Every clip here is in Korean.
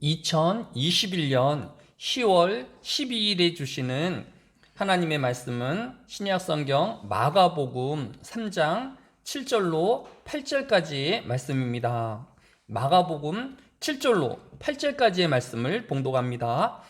2021년 10월 12일에 주시는 하나님의 말씀은 신약성경 마가복음 3장 7절로 8절까지의 말씀입니다. 마가복음 7절로 8절까지의 말씀을 봉독합니다.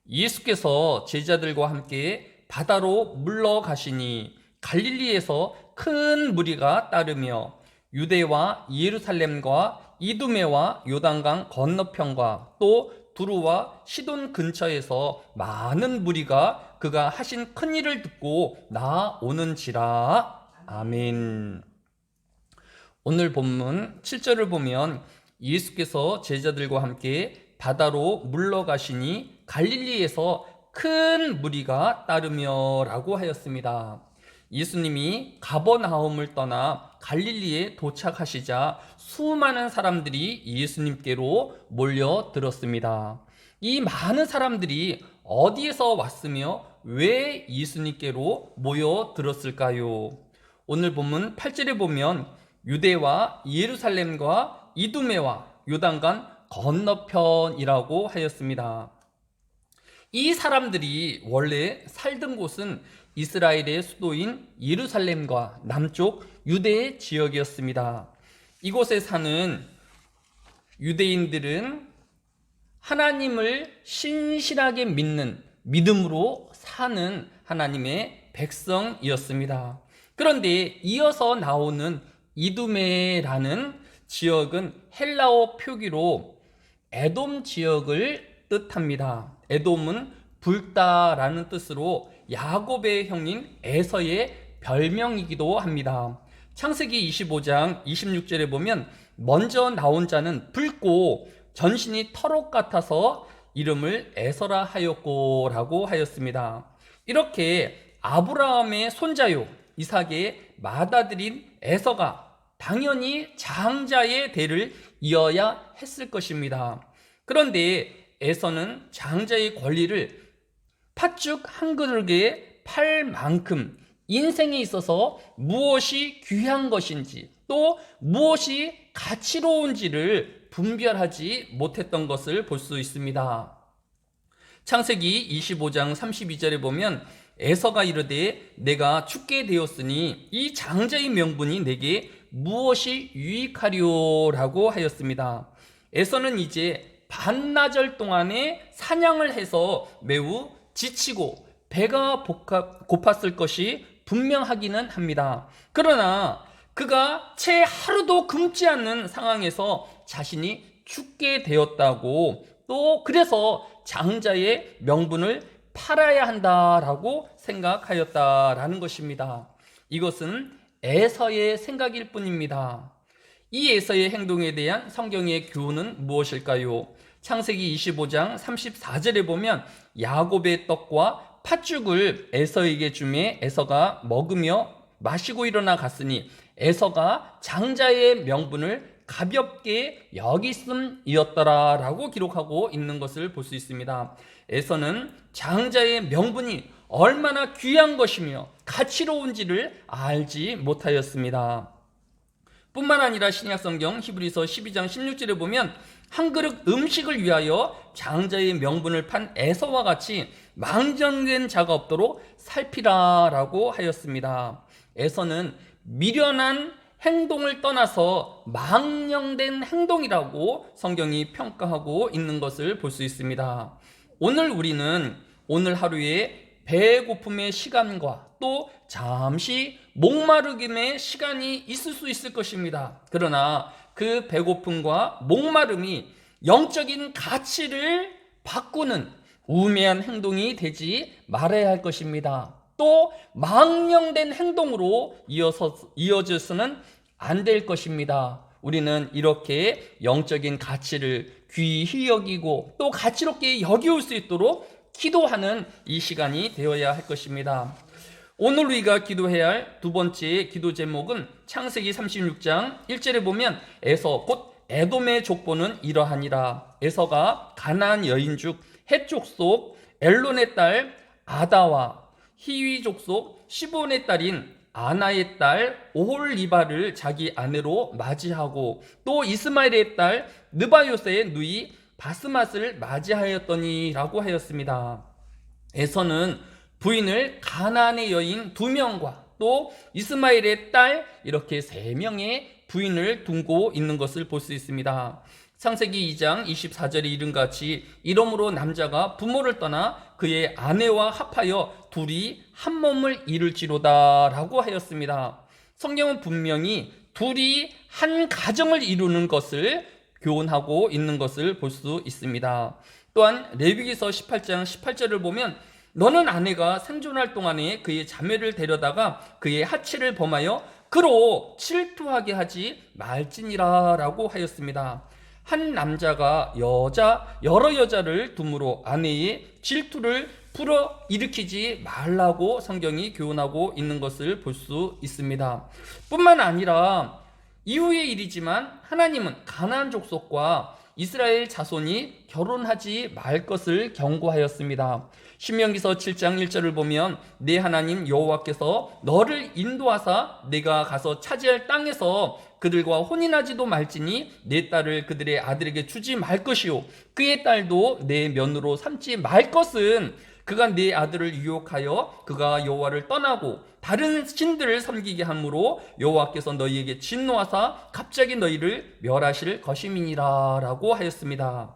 예수께서 제자들과 함께 바다로 물러가시니 갈릴리에서 큰 무리가 따르며 유대와 예루살렘과 이두메와 요단강 건너편과 또 두루와 시돈 근처에서 많은 무리가 그가 하신 큰 일을 듣고 나오는지라. 아멘. 오늘 본문 7절을 보면 예수께서 제자들과 함께 바다로 물러가시니 갈릴리에서 큰 무리가 따르며 라고 하였습니다. 예수님이 가버나움을 떠나 갈릴리에 도착하시자 수많은 사람들이 예수님께로 몰려들었습니다. 이 많은 사람들이 어디에서 왔으며 왜 예수님께로 모여들었을까요? 오늘 본문 8절에 보면 유대와 예루살렘과 이두메와 요단강 건너편이라고 하였습니다. 이 사람들이 원래 살던 곳은 이스라엘의 수도인 예루살렘과 남쪽 유대의 지역이었습니다. 이곳에 사는 유대인들은 하나님을 신실하게 믿는 믿음으로 사는 하나님의 백성이었습니다. 그런데 이어서 나오는 이두메라는 지역은 헬라어 표기로 에돔 지역을 뜻합니다. 에돔은 불다라는 뜻으로 야곱의 형인 에서의 별명이기도 합니다. 창세기 25장 26절에 보면 먼저 나온 자는 붉고 전신이 털옷 같아서 이름을 에서라 하였고 라고 하였습니다. 이렇게 아브라함의 손자요 이삭의 맏아들인 에서가 당연히 장자의 대를 이어야 했을 것입니다. 그런데 에서는 장자의 권리를 팥죽 한 그릇에 팔 만큼 인생에 있어서 무엇이 귀한 것인지 또 무엇이 가치로운지를 분별하지 못했던 것을 볼 수 있습니다. 창세기 25장 32절에 보면 에서가 이르되 내가 죽게 되었으니 이 장자의 명분이 내게 무엇이 유익하리오라고 하였습니다. 에서는 이제 반나절 동안에 사냥을 해서 매우 지치고 배가 고팠을 것이 분명하기는 합니다. 그러나 그가 채 하루도 굶지 않는 상황에서 자신이 죽게 되었다고 또 그래서 장자의 명분을 팔아야 한다라고 생각하였다라는 것입니다. 이것은 에서의 생각일 뿐입니다. 이 에서의 행동에 대한 성경의 교훈은 무엇일까요? 창세기 25장 34절에 보면 야곱의 떡과 팥죽을 에서에게 주매 에서가 먹으며 마시고 일어나 갔으니 에서가 장자의 명분을 가볍게 여gis음이었더라 라고 기록하고 있는 것을 볼 수 있습니다. 에서는 장자의 명분이 얼마나 귀한 것이며 가치로운지를 알지 못하였습니다. 뿐만 아니라 신약성경 히브리서 12장 16절에 보면 한 그릇 음식을 위하여 장자의 명분을 판 에서와 같이 망정된 자가 없도록 살피라 라고 하였습니다. 에서는 미련한 행동을 떠나서 망령된 행동이라고 성경이 평가하고 있는 것을 볼 수 있습니다. 오늘 우리는 오늘 하루의 배고픔의 시간과 또 잠시 목마름의 시간이 있을 수 있을 것입니다. 그러나 그 배고픔과 목마름이 영적인 가치를 바꾸는 우매한 행동이 되지 말아야 할 것입니다. 또 망령된 행동으로 이어져서는 안 될 것입니다. 우리는 이렇게 영적인 가치를 귀히 여기고 또 가치롭게 여기올 수 있도록 기도하는 이 시간이 되어야 할 것입니다. 오늘 우리가 기도해야 할 두 번째 기도 제목은 창세기 36장 1절에 보면 에서 곧 에돔의 족보는 이러하니라. 에서가 가나안 여인중 헷 족속 엘론의 딸 아다와 히위 족속 시본의 딸인 아나의 딸 오홀리바를 자기 아내로 맞이하고 또 이스마엘의 딸 느바요세의 누이 바스맛을 맞이하였더니라고 하였습니다. 에서는 부인을 가나안의 여인 2명과 또 이스마엘의 딸 이렇게 3명의 부인을 둔고 있는 것을 볼 수 있습니다. 창세기 2장 24절에 이른같이 이러므로 남자가 부모를 떠나 그의 아내와 합하여 둘이 한 몸을 이룰지로다 라고 하였습니다. 성경은 분명히 둘이 한 가정을 이루는 것을 교훈하고 있는 것을 볼 수 있습니다. 또한 레위기서 18장 18절을 보면 너는 아내가 생존할 동안에 그의 자매를 데려다가 그의 하치를 범하여 그로 질투하게 하지 말지니라 라고 하였습니다. 한 남자가 여러 여자를 둠으로 아내의 질투를 불어일으키지 말라고 성경이 교훈하고 있는 것을 볼 수 있습니다. 뿐만 아니라 이후의 일이지만 하나님은 가나안 족속과 이스라엘 자손이 결혼하지 말 것을 경고하였습니다. 신명기서 7장 1절을 보면 내 하나님 여호와께서 너를 인도하사 내가 가서 차지할 땅에서 그들과 혼인하지도 말지니 내 딸을 그들의 아들에게 주지 말 것이요 그의 딸도 내 면으로 삼지 말 것은 그가 내 아들을 유혹하여 그가 여호와를 떠나고 다른 신들을 섬기게 함으로 여호와께서 너희에게 진노하사 갑자기 너희를 멸하실 것임이니라 라고 하였습니다.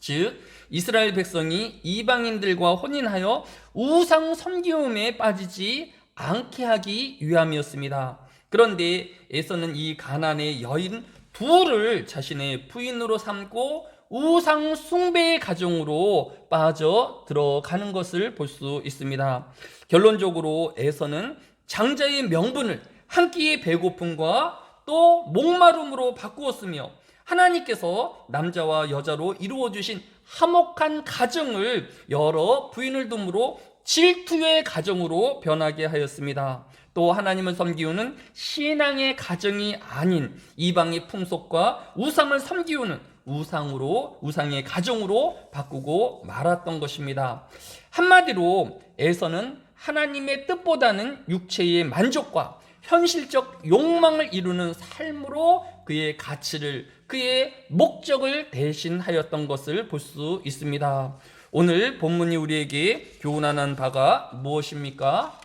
즉 이스라엘 백성이 이방인들과 혼인하여 우상 섬기움에 빠지지 않게 하기 위함이었습니다. 그런데 에서는 이 가나안의 여인 둘을 자신의 부인으로 삼고 우상 숭배의 가정으로 빠져 들어가는 것을 볼 수 있습니다. 결론적으로 에서는 장자의 명분을 한 끼의 배고픔과 또 목마름으로 바꾸었으며 하나님께서 남자와 여자로 이루어 주신 화목한 가정을 여러 부인을 둠으로 질투의 가정으로 변하게 하였습니다. 또 하나님을 섬기우는 신앙의 가정이 아닌 이방의 풍속과 우상을 섬기우는 우상의 가정으로 바꾸고 말았던 것입니다. 한마디로 에서는 하나님의 뜻보다는 육체의 만족과 현실적 욕망을 이루는 삶으로 그의 가치를, 그의 목적을 대신하였던 것을 볼 수 있습니다. 오늘 본문이 우리에게 교훈하는 바가 무엇입니까?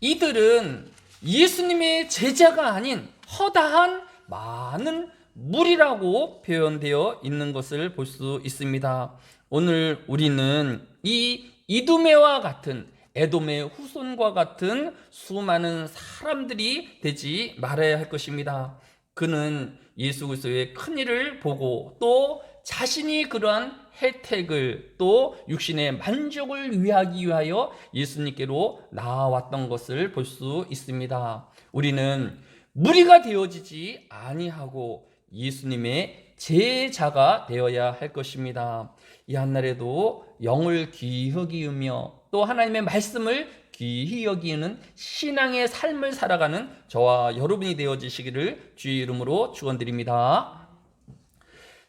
이들은 예수님의 제자가 아닌 허다한 많은 무리라고 표현되어 있는 것을 볼 수 있습니다. 오늘 우리는 이 이두메와 같은 에돔의 후손과 같은 수많은 사람들이 되지 말아야 할 것입니다. 그는 예수 그리스도의 큰 일을 보고 또 자신이 그러한 혜택을 또 육신의 만족을 위하기 위하여 예수님께로 나아왔던 것을 볼 수 있습니다. 우리는 무리가 되어지지 아니하고 예수님의 제자가 되어야 할 것입니다. 이 한날에도 영을 귀히 여기며 또 하나님의 말씀을 귀히 여기는 신앙의 삶을 살아가는 저와 여러분이 되어지시기를 주의 이름으로 축원드립니다.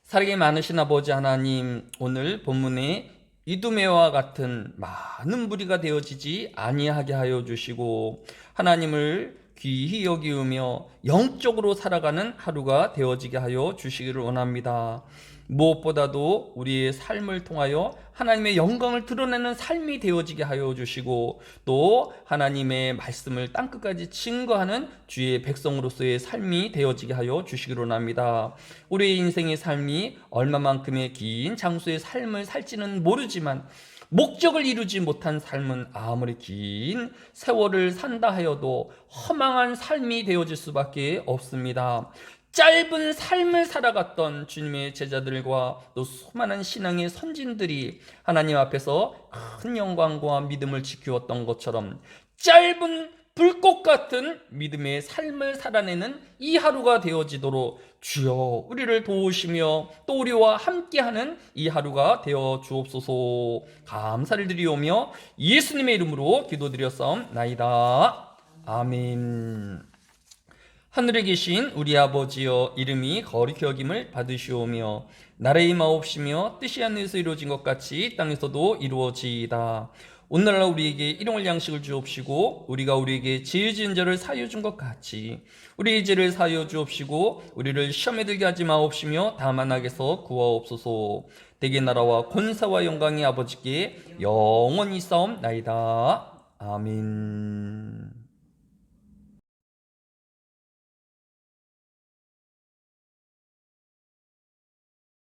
사랑이 많으신 아버지 하나님, 오늘 본문에 이두메와 같은 많은 무리가 되어지지 아니하게 하여 주시고 하나님을 귀히 여기우며 영적으로 살아가는 하루가 되어지게 하여 주시기를 원합니다. 무엇보다도 우리의 삶을 통하여 하나님의 영광을 드러내는 삶이 되어지게 하여 주시고 또 하나님의 말씀을 땅끝까지 증거하는 주의 백성으로서의 삶이 되어지게 하여 주시기를 원합니다. 우리의 인생의 삶이 얼마만큼의 긴 장수의 삶을 살지는 모르지만 목적을 이루지 못한 삶은 아무리 긴 세월을 산다 하여도 허망한 삶이 되어질 수밖에 없습니다. 짧은 삶을 살아갔던 주님의 제자들과 또 수많은 신앙의 선진들이 하나님 앞에서 큰 영광과 믿음을 지키었던 것처럼 짧은 불꽃 같은 믿음의 삶을 살아내는 이 하루가 되어지도록 주여 우리를 도우시며 또 우리와 함께하는 이 하루가 되어 주옵소서. 감사를 드리오며 예수님의 이름으로 기도드렸사옵나이다. 아멘. 하늘에 계신 우리 아버지여, 이름이 거룩히 여김을 받으시오며 나라의 임하옵시며 뜻이 하늘에서 이루어진 것 같이 땅에서도 이루어지이다. 오늘날 우리에게 일용할 양식을 주옵시고 우리가 우리에게 죄 지은 자를 사하여 준 것 같이 우리의 죄를 사하여 주옵시고 우리를 시험에 들게 하지 마옵시며 다만 악에서 구하옵소서. 대개 나라와 권사와 영광이 아버지께 영원히 싸움나이다. 아멘.